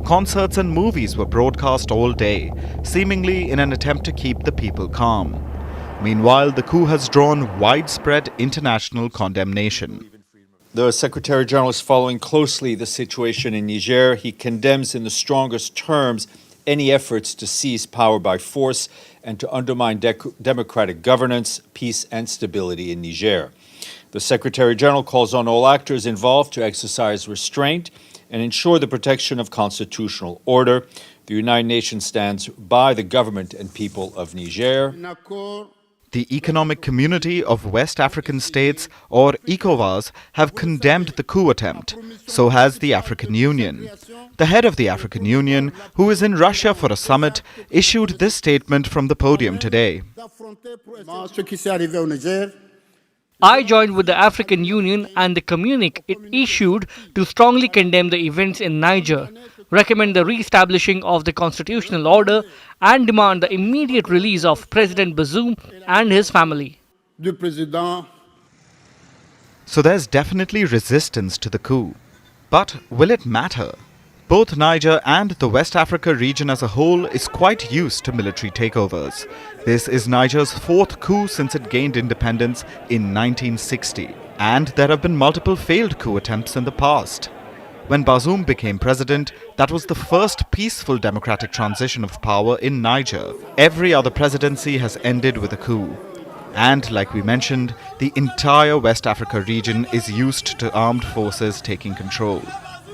Concerts and movies were broadcast all day, seemingly in an attempt to keep the people calm. Meanwhile, the coup has drawn widespread international condemnation. The Secretary General is following closely the situation in Niger. He condemns in the strongest terms any efforts to seize power by force and to undermine democratic governance, peace, and stability in Niger. The Secretary General calls on all actors involved to exercise restraint and ensure the protection of constitutional order. The United Nations stands by the government and people of Niger. The Economic Community of West African States, or ECOWAS, have condemned the coup attempt. So has the African Union. The head of the African Union, who is in Russia for a summit, issued this statement from the podium today. I joined with the African Union and the communique it issued to strongly condemn the events in Niger, recommend the re-establishing of the constitutional order and demand the immediate release of President Bazoum and his family. So there's definitely resistance to the coup. But will it matter? Both Niger and the West Africa region as a whole is quite used to military takeovers. This is Niger's fourth coup since it gained independence in 1960. And there have been multiple failed coup attempts in the past. When Bazoum became president, that was the first peaceful democratic transition of power in Niger. Every other presidency has ended with a coup. And like we mentioned, the entire West Africa region is used to armed forces taking control.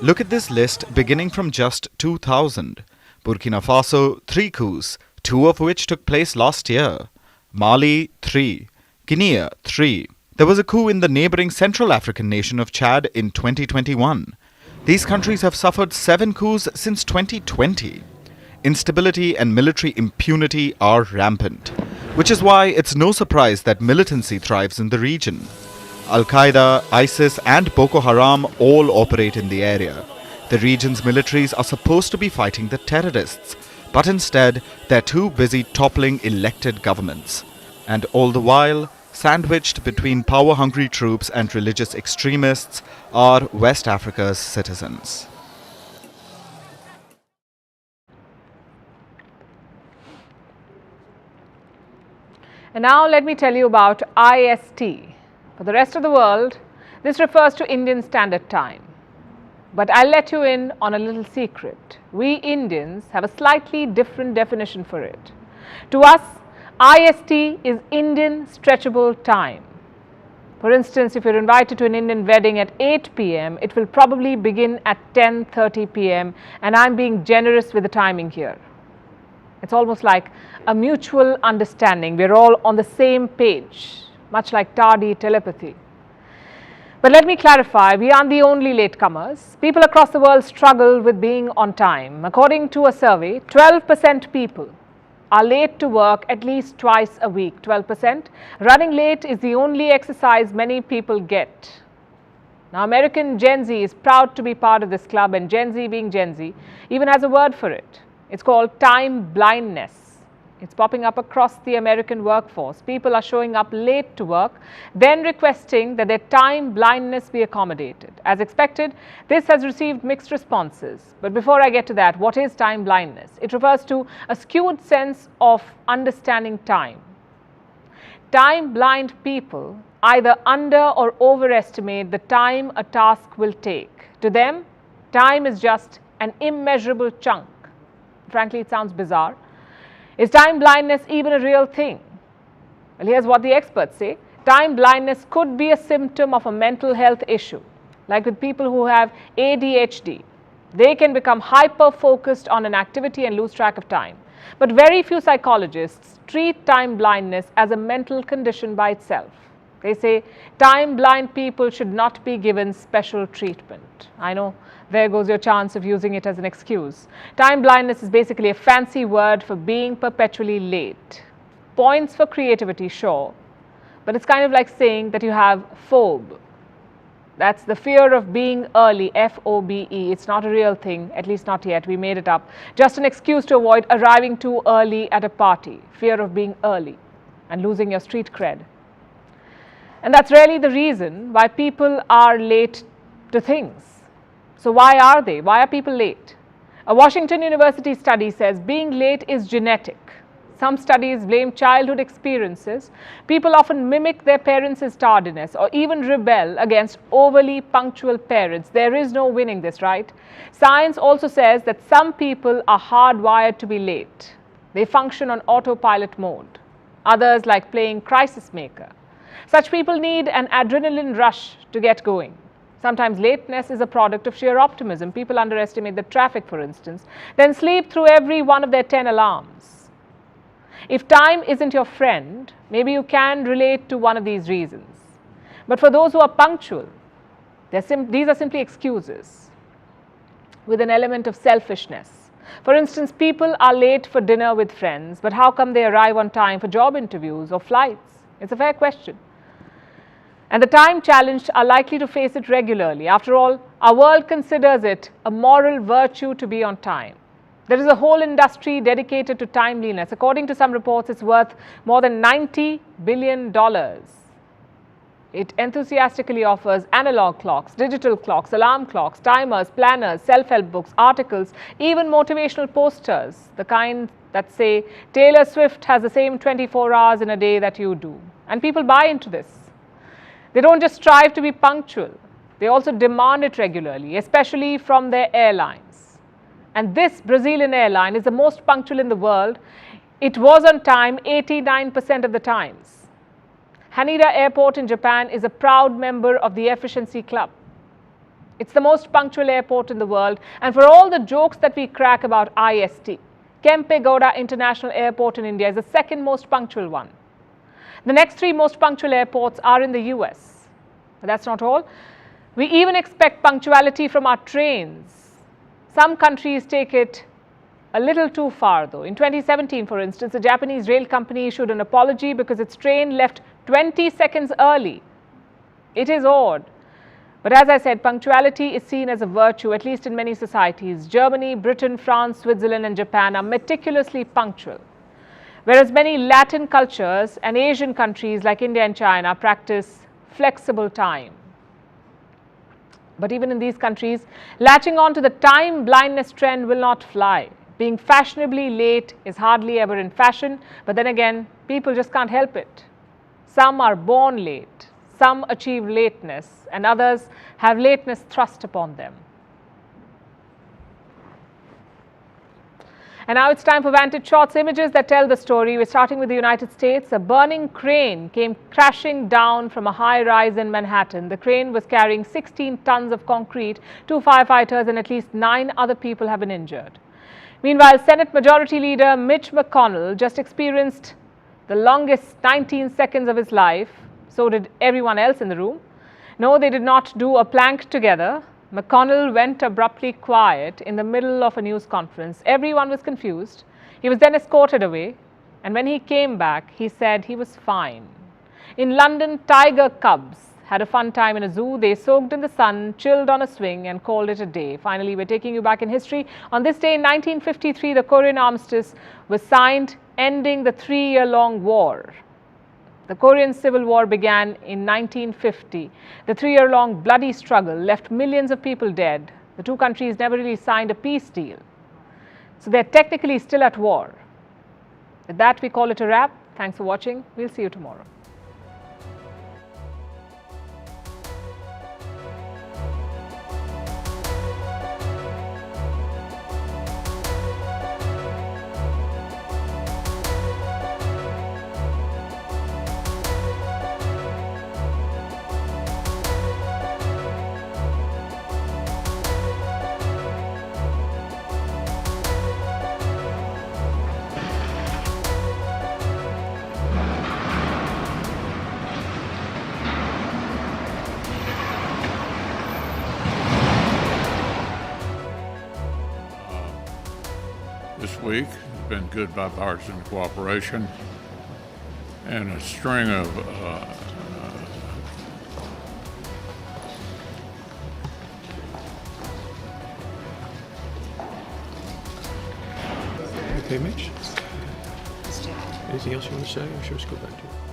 Look at this list beginning from just 2000. Burkina Faso, 3 coups, 2 of which took place last year. Mali, 3. Guinea, 3. There was a coup in the neighboring Central African nation of Chad in 2021. These countries have suffered 7 coups since 2020. Instability and military impunity are rampant, which is why it's no surprise that militancy thrives in the region. Al-Qaeda, ISIS and Boko Haram all operate in the area. The region's militaries are supposed to be fighting the terrorists, but instead they're too busy toppling elected governments. And all the while, sandwiched between power-hungry troops and religious extremists are West Africa's citizens. And now let me tell you about IST. For the rest of the world, this refers to Indian Standard Time. But I'll let you in on a little secret. We Indians have a slightly different definition for it. To us, IST is Indian Stretchable Time. For instance, if you're invited to an Indian wedding at 8 p.m., it will probably begin at 10:30 p.m. and I'm being generous with the timing here. It's almost like a mutual understanding. We're all on the same page, much like tardy telepathy. But let me clarify, we aren't the only latecomers. People across the world struggle with being on time. According to a survey, 12% people are late to work at least twice a week. 12%. Running late is the only exercise many people get. Now, American Gen Z is proud to be part of this club, and Gen Z, being Gen Z, even has a word for it. It's called time blindness. It's popping up across the American workforce. People are showing up late to work, then requesting that their time blindness be accommodated. As expected, this has received mixed responses. But before I get to that, what is time blindness? It refers to a skewed sense of understanding time. Time blind people either under or overestimate the time a task will take. To them, time is just an immeasurable chunk. Frankly, it sounds bizarre. Is time blindness even a real thing? Well, here's what the experts say. Time blindness could be a symptom of a mental health issue. Like with people who have ADHD, they can become hyper-focused on an activity and lose track of time. But very few psychologists treat time blindness as a mental condition by itself. They say time blind people should not be given special treatment. I know, there goes your chance of using it as an excuse. Time blindness is basically a fancy word for being perpetually late. Points for creativity, sure, but it's kind of like saying that you have phobe. That's the fear of being early, F-O-B-E. It's not a real thing, at least not yet. We made it up. Just an excuse to avoid arriving too early at a party. Fear of being early and losing your street cred. And that's really the reason why people are late to things. So why are they? Why are people late? A Washington University study says being late is genetic. Some studies blame childhood experiences. People often mimic their parents' tardiness or even rebel against overly punctual parents. There is no winning this, right? Science also says that some people are hardwired to be late. They function on autopilot mode. Others like playing crisis maker. Such people need an adrenaline rush to get going. Sometimes lateness is a product of sheer optimism. People underestimate the traffic, for instance, then sleep through every one of their 10 alarms. If time isn't your friend, maybe you can relate to one of these reasons. But for those who are punctual, these are simply excuses with an element of selfishness. For instance, people are late for dinner with friends, but how come they arrive on time for job interviews or flights? It's a fair question. And the time challenged are likely to face it regularly. After all, our world considers it a moral virtue to be on time. There is a whole industry dedicated to timeliness. According to some reports, it's worth more than $90 billion. It enthusiastically offers analog clocks, digital clocks, alarm clocks, timers, planners, self-help books, articles, even motivational posters, the kind that say, Taylor Swift has the same 24 hours in a day that you do. And people buy into this. They don't just strive to be punctual, they also demand it regularly, especially from their airlines. And this Brazilian airline is the most punctual in the world. It was on time 89% of the times. Haneda Airport in Japan is a proud member of the Efficiency Club. It's the most punctual airport in the world, and for all the jokes that we crack about IST, Kempegowda International Airport in India is the second most punctual one. The next three most punctual airports are in the US. But that's not all. We even expect punctuality from our trains. Some countries take it a little too far though. In 2017, for instance, a Japanese rail company issued an apology because its train left 20 seconds early. It is odd. But as I said, punctuality is seen as a virtue, at least in many societies. Germany, Britain, France, Switzerland and Japan are meticulously punctual. Whereas many Latin cultures and Asian countries like India and China practice flexible time. But even in these countries, latching on to the time blindness trend will not fly. Being fashionably late is hardly ever in fashion, but then again, people just can't help it. Some are born late, some achieve lateness, and others have lateness thrust upon them. And now it's time for Vantage Shots, images that tell the story. We're starting with the United States. A burning crane came crashing down from a high-rise in Manhattan. The crane was carrying 16 tons of concrete. 2 firefighters and at least 9 other people have been injured. Meanwhile, Senate Majority Leader Mitch McConnell just experienced the longest 19 seconds of his life. So did everyone else in the room. No, they did not do a plank together. McConnell went abruptly quiet in the middle of a news conference. Everyone was confused. He was then escorted away, and when he came back, he said he was fine. In London, tiger cubs had a fun time in a zoo. They soaked in the sun, chilled on a swing, and called it a day. Finally, we're taking you back in history. On this day in 1953, the Korean armistice was signed, ending the 3-year-long war. The Korean Civil War began in 1950. The 3-year-long bloody struggle left millions of people dead. The two countries never really signed a peace deal. So they're technically still at war. With that, we call it a wrap. Thanks for watching. We'll see you tomorrow. This week has been good bipartisan cooperation and a string of Okay, Mitch. Anything else you want to say, or should we just go back to it?